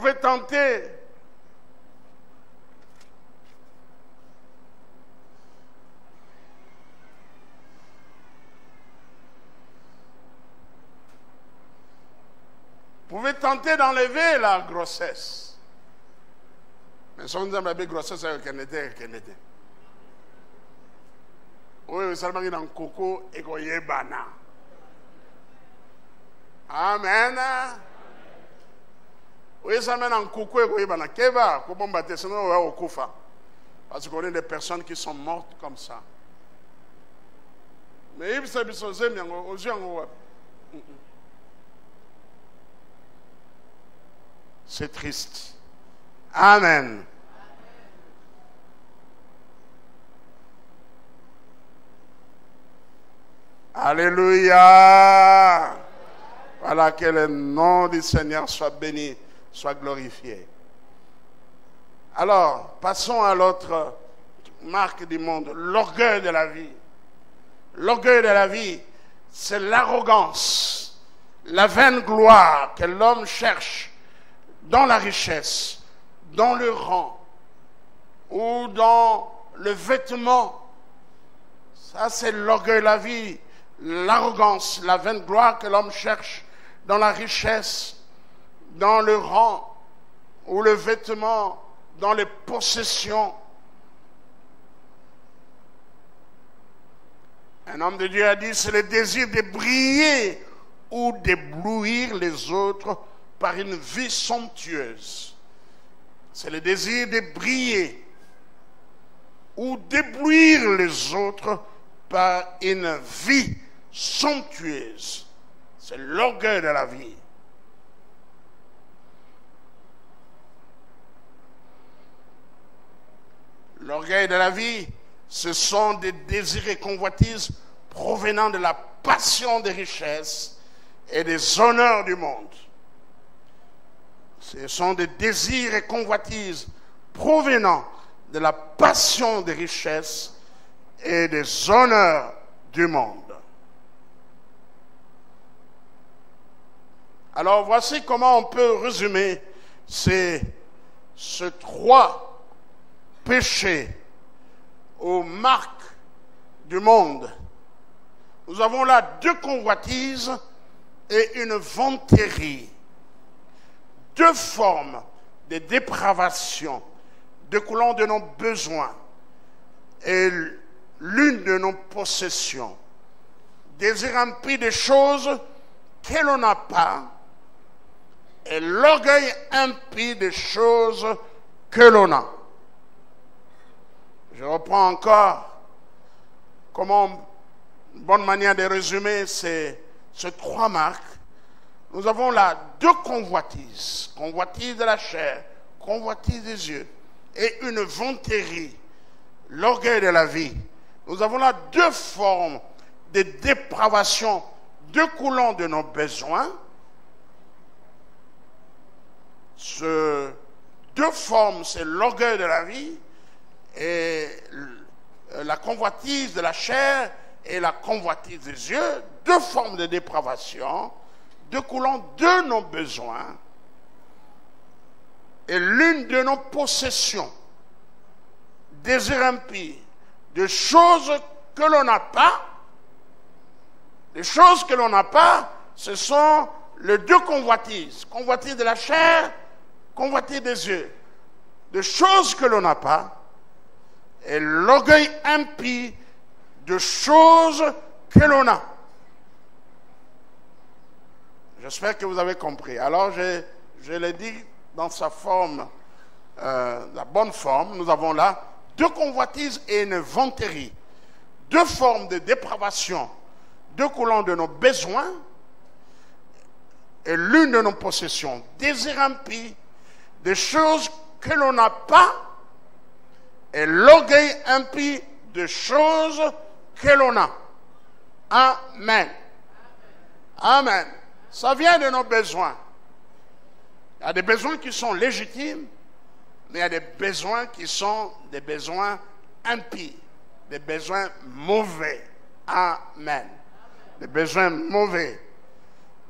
pouvez tenter d'enlever la grossesse. Mais si on dit que la grossesse, c'est qu'elle était. Oui, seulement il y a un coco et qu'il y a bana. Amen. Oui, ça mène en coucou et bana. Keva, comment battre sinon on va au koufa. Parce qu'on a des personnes qui sont mortes comme ça. Mais il s'est mis aux yeux en c'est triste. Amen. Alléluia. Voilà, que le nom du Seigneur soit béni, soit glorifié. Alors, passons à l'autre marque du monde, l'orgueil de la vie. L'orgueil de la vie, c'est l'arrogance, la vaine gloire que l'homme cherche dans la richesse, dans le rang ou dans le vêtement. Ça, c'est l'orgueil de la vie, l'arrogance, la vaine gloire que l'homme cherche dans la richesse, dans le rang ou le vêtement, dans les possessions. Un homme de Dieu a dit, c'est le désir de briller ou d'éblouir les autres par une vie somptueuse. C'est le désir de briller ou d'éblouir les autres par une vie somptueuse. C'est l'orgueil de la vie. L'orgueil de la vie, ce sont des désirs et convoitises provenant de la passion des richesses et des honneurs du monde. Ce sont des désirs et convoitises provenant de la passion des richesses et des honneurs du monde. Alors voici comment on peut résumer ces 3 péchés aux marques du monde. Nous avons là 2 convoitises et une vanterie. 2 formes de dépravation découlant de nos besoins et l'une de nos possessions. Désir impie des choses que l'on n'a pas et l'orgueil impie des choses que l'on a. Je reprends encore comment une bonne manière de résumer ces 3 marques. Nous avons là 2 convoitises. Convoitise de la chair, convoitise des yeux et une vanterie, l'orgueil de la vie. Nous avons là 2 formes de dépravation découlant de nos besoins. Ces 2 formes, c'est l'orgueil de la vie et la convoitise de la chair et la convoitise des yeux. 2 formes de dépravation découlant de nos besoins et l'une de nos possessions. Désir impie de choses que l'on n'a pas. Les choses que l'on n'a pas, ce sont les 2 convoitises. Convoitise de la chair, convoitise des yeux. De choses que l'on n'a pas. Et l'orgueil impie de choses que l'on a. J'espère que vous avez compris. Alors, je l'ai dit dans sa forme, la bonne forme. Nous avons là 2 convoitises et une vanterie. 2 formes de dépravation découlant de nos besoins et l'une de nos possessions. Désir impie des choses que l'on n'a pas et l'orgueil impie des choses que l'on a. Amen. Amen. Ça vient de nos besoins. Il y a des besoins qui sont légitimes, mais il y a des besoins qui sont des besoins impies, des besoins mauvais. Amen. Des besoins mauvais.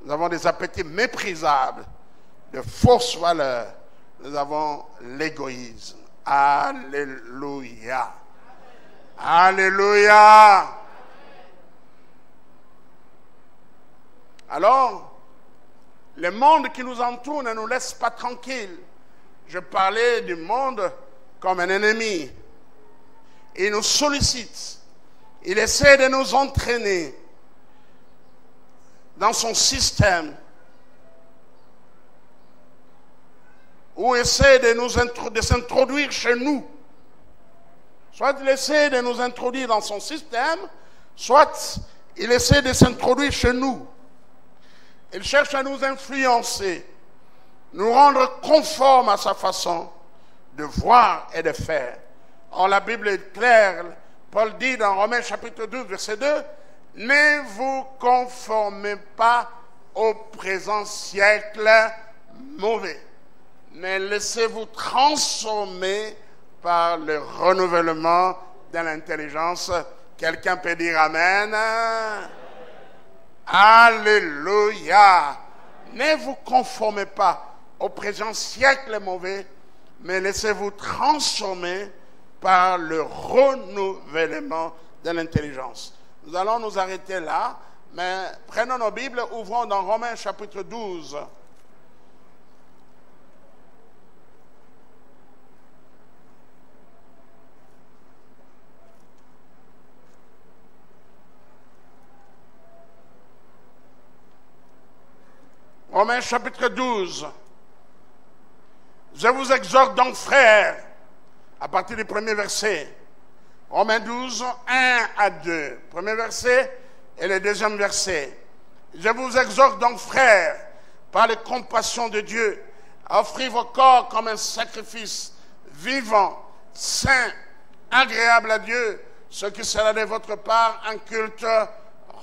Nous avons des appétits méprisables, de fausses valeurs. Nous avons l'égoïsme. Alléluia. Alléluia. Alors, le monde qui nous entoure ne nous laisse pas tranquilles. Je parlais du monde comme un ennemi. Il nous sollicite. Il essaie de nous entraîner dans son système, ou essaie de s'introduire chez nous. Soit il essaie de nous introduire dans son système, soit il essaie de s'introduire chez nous. Il cherche à nous influencer, nous rendre conformes à sa façon de voir et de faire. Or, la Bible est claire. Paul dit dans Romains chapitre 12, verset 2, « Ne vous conformez pas au présent siècle mauvais, mais laissez-vous transformer par le renouvellement de l'intelligence. » Quelqu'un peut dire Amen. Alléluia. Ne vous conformez pas au présent siècle mauvais, mais laissez-vous transformer par le renouvellement de l'intelligence. Nous allons nous arrêter là, mais prenons nos Bibles, ouvrons dans Romains chapitre 12. Romains chapitre 12. Je vous exhorte donc, frères, à partir du premier verset. Romains 12, 1 à 2. Premier verset et le deuxième verset. Je vous exhorte donc, frères, par les compassions de Dieu, à offrir vos corps comme un sacrifice vivant, saint, agréable à Dieu, ce qui sera de votre part un culte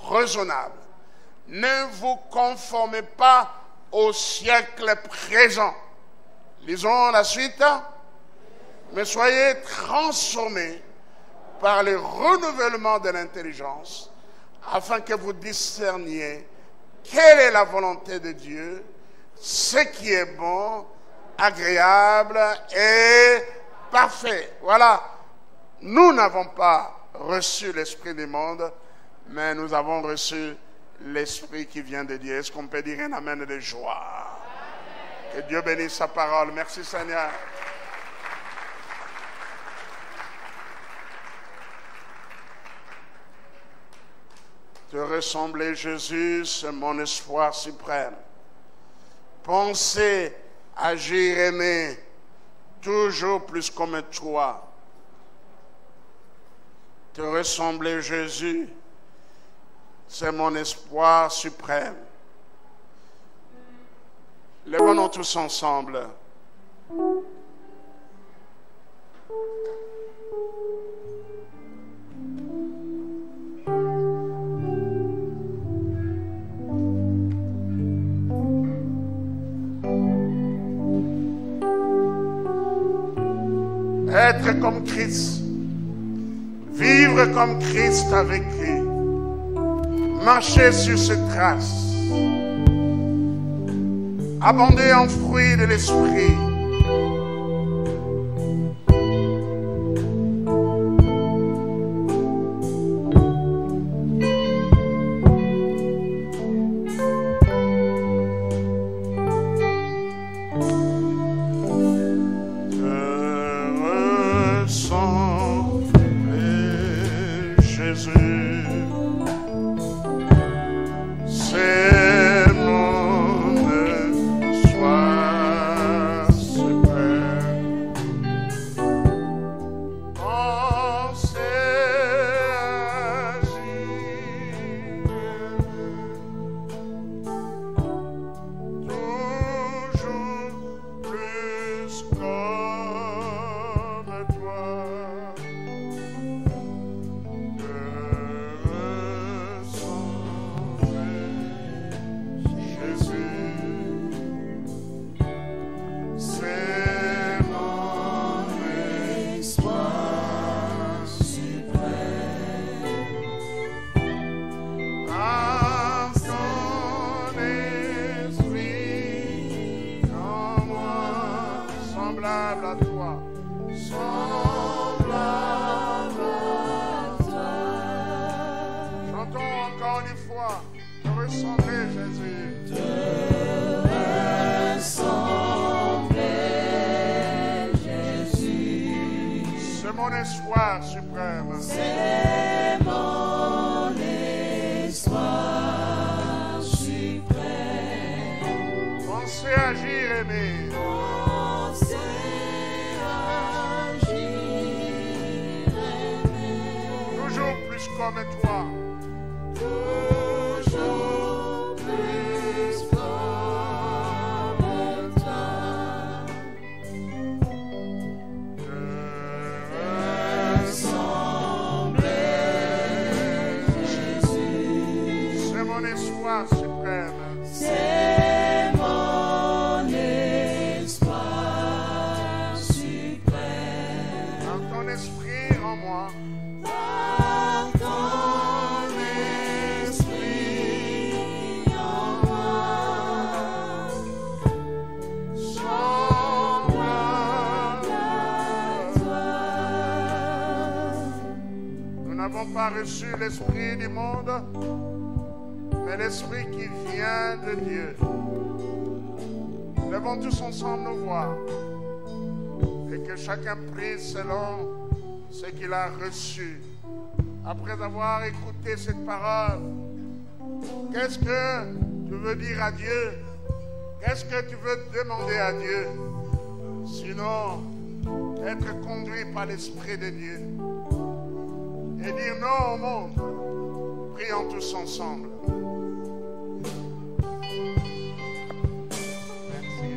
raisonnable. Ne vous conformez pas au siècle présent, Lisons la suite. Mais soyez transformés par le renouvellement de l'intelligence, afin que vous discerniez quelle est la volonté de Dieu, ce qui est bon, agréable et parfait. Voilà. Nous n'avons pas reçu l'esprit du monde, mais nous avons reçu l'esprit qui vient de Dieu. Est-ce qu'on peut dire un amen de joie? Que Dieu bénisse sa parole. Merci Seigneur. Te ressembler, Jésus, c'est mon espoir suprême. Penser, agir, aimer, toujours plus comme toi. Te ressembler, Jésus, c'est mon espoir suprême. Lèvons-nous tous ensemble. Être comme Christ, vivre comme Christ a vécu, marcher sur ses traces, abonder en fruits de l'esprit. Reçu l'esprit du monde, mais l'esprit qui vient de Dieu. Levons tous ensemble nos voix et que chacun prie selon ce qu'il a reçu. Après avoir écouté cette parole, qu'est-ce que tu veux dire à Dieu? Qu'est-ce que tu veux demander à Dieu? Sinon, être conduit par l'esprit de Dieu. Et dire non au monde. Prions tous ensemble. Merci.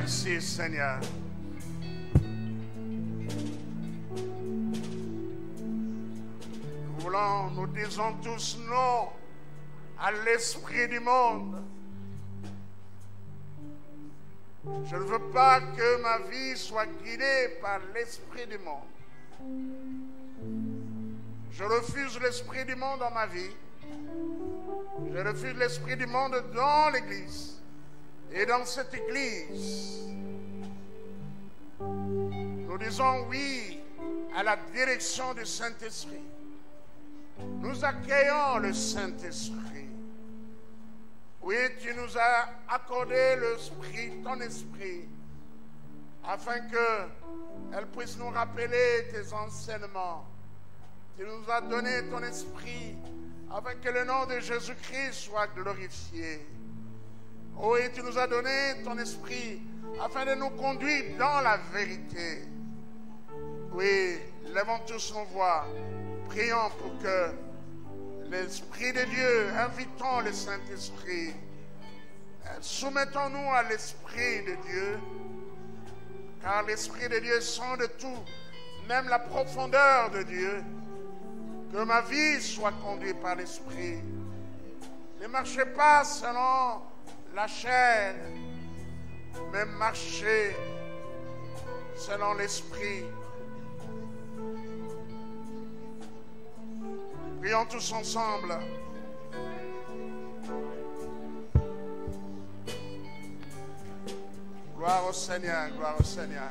Merci Seigneur. Nous disons tous non à l'esprit du monde. Je ne veux pas que ma vie soit guidée par l'esprit du monde. Je refuse l'esprit du monde dans ma vie. Je refuse l'esprit du monde dans l'Église. Et dans cette Église, nous disons oui à la direction du Saint-Esprit. Nous accueillons le Saint-Esprit. Oui, tu nous as accordé l'esprit, ton esprit, afin qu'elle puisse nous rappeler tes enseignements. Tu nous as donné ton esprit, afin que le nom de Jésus-Christ soit glorifié. Oui, tu nous as donné ton esprit, afin de nous conduire dans la vérité. Oui, lèvons tous nos voix. Prions pour que l'Esprit de Dieu, invitons le Saint-Esprit, soumettons-nous à l'Esprit de Dieu, car l'Esprit de Dieu sent de tout, même la profondeur de Dieu. Que ma vie soit conduite par l'Esprit. Ne marchez pas selon la chair, mais marchez selon l'Esprit. Prions tous ensemble. Gloire au Seigneur, gloire au Seigneur.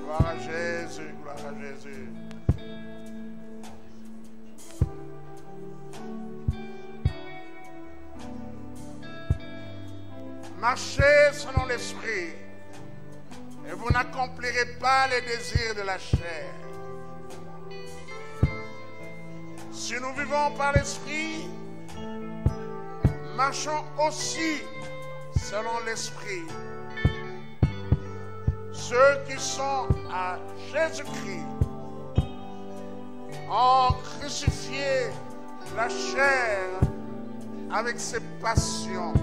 Gloire à Jésus, gloire à Jésus. Marchez selon l'Esprit et vous n'accomplirez pas les désirs de la chair. Si nous vivons par l'Esprit, marchons aussi selon l'Esprit. Ceux qui sont à Jésus-Christ ont crucifié la chair avec ses passions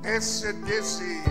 et ses désirs.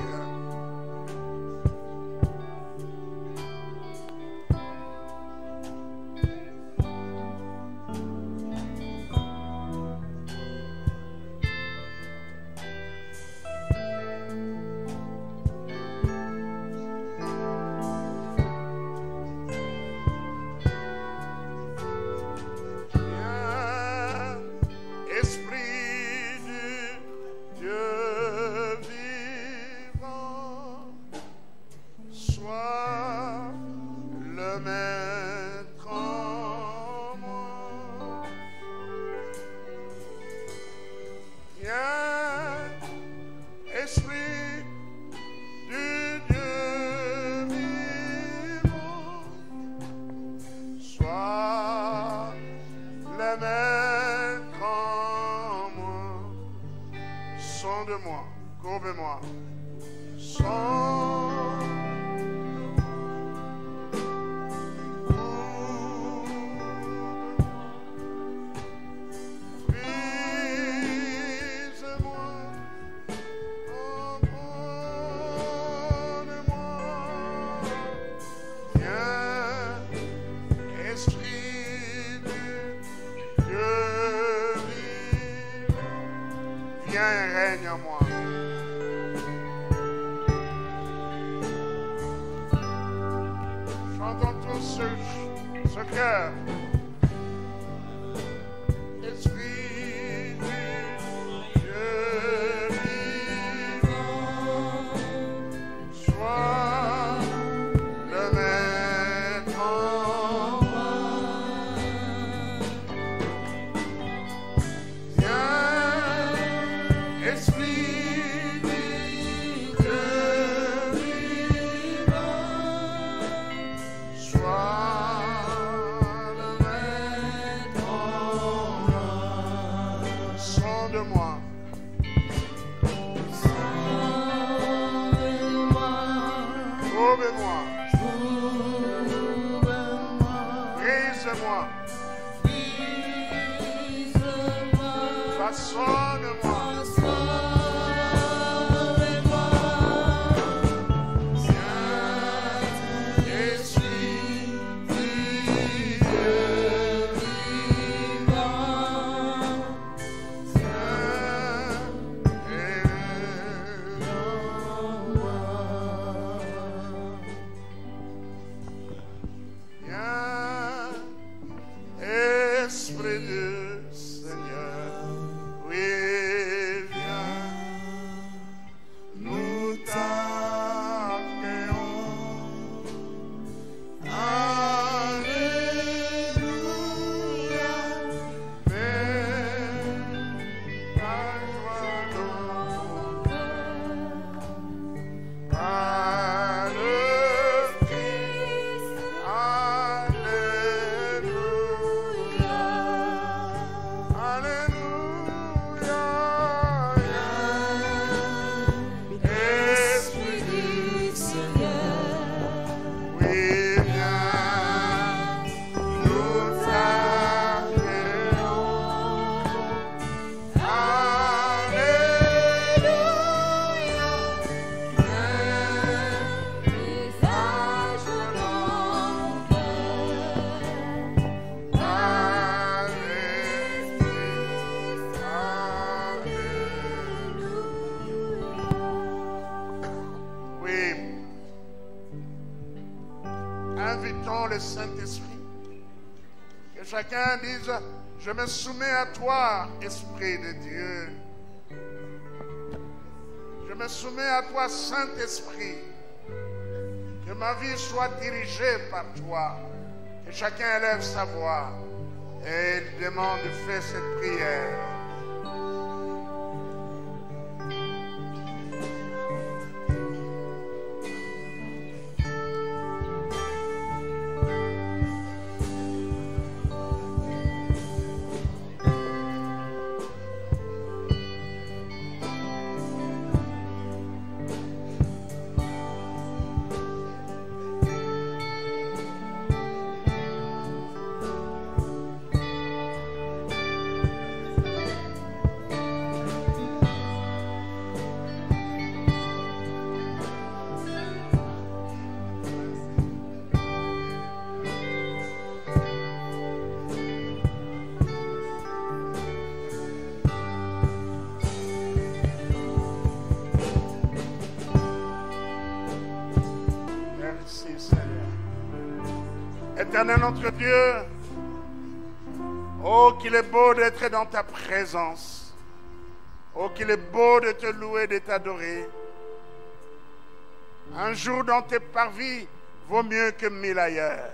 Façonne-moi. Seigneur. Oui, viens, nous t'accueillons. Alléluia, fais ta joie dans nos cœurs. Par le Christ, Alléluia, Alléluia, Esprit du Seigneur, oui, viens, nous t'accueillons. Alléluia, oui. Invitons le Saint-Esprit. Que chacun dise, je me soumets à toi, Esprit de Dieu. Je me soumets à toi, Saint-Esprit. Que ma vie soit dirigée par toi. Que chacun élève sa voix et demande de faire cette prière. Merci Seigneur. Éternel notre Dieu, oh qu'il est beau d'être dans ta présence. Oh qu'il est beau de te louer, de t'adorer. Un jour dans tes parvis vaut mieux que 1000 ailleurs.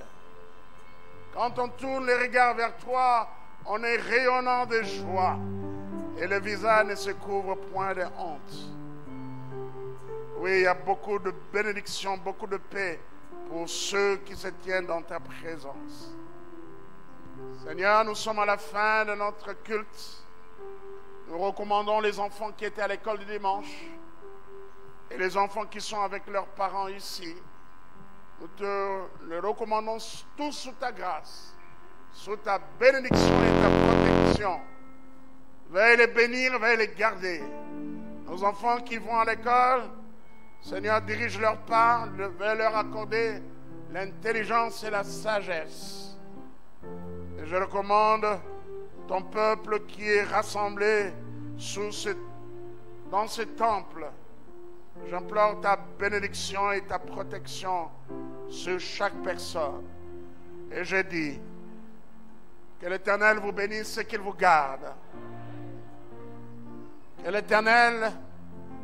Quand on tourne les regards vers toi, on est rayonnant de joie et le visage ne se couvre point de honte. Oui, il y a beaucoup de bénédictions, beaucoup de paix pour ceux qui se tiennent dans ta présence. Seigneur, nous sommes à la fin de notre culte. Nous recommandons les enfants qui étaient à l'école du dimanche et les enfants qui sont avec leurs parents ici. Nous te les recommandons tous sous ta grâce, sous ta bénédiction et ta protection. Veuille les bénir, veuille les garder. Nos enfants qui vont à l'école, Seigneur, dirige leur pas, veuille leur accorder l'intelligence et la sagesse. Et je recommande ton peuple qui est rassemblé dans ce temple. J'implore ta bénédiction et ta protection sur chaque personne. Et je dis que l'Éternel vous bénisse et qu'il vous garde. Que l'Éternel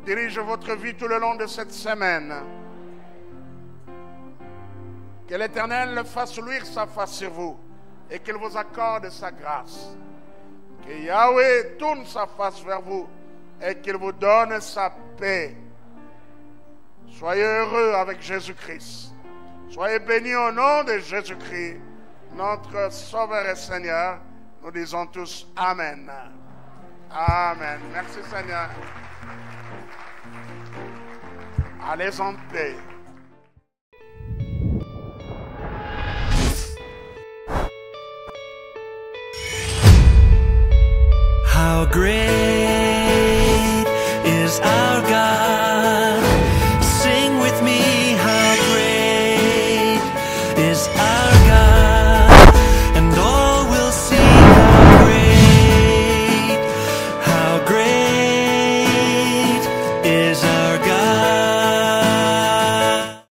dirige votre vie tout le long de cette semaine. Que l'Éternel fasse luire sa face sur vous et qu'il vous accorde sa grâce. Que Yahweh tourne sa face vers vous et qu'il vous donne sa paix. Soyez heureux avec Jésus-Christ. Soyez bénis au nom de Jésus-Christ, notre Sauveur et Seigneur. Nous disons tous Amen. Amen. Merci Seigneur. Allez en paix. How great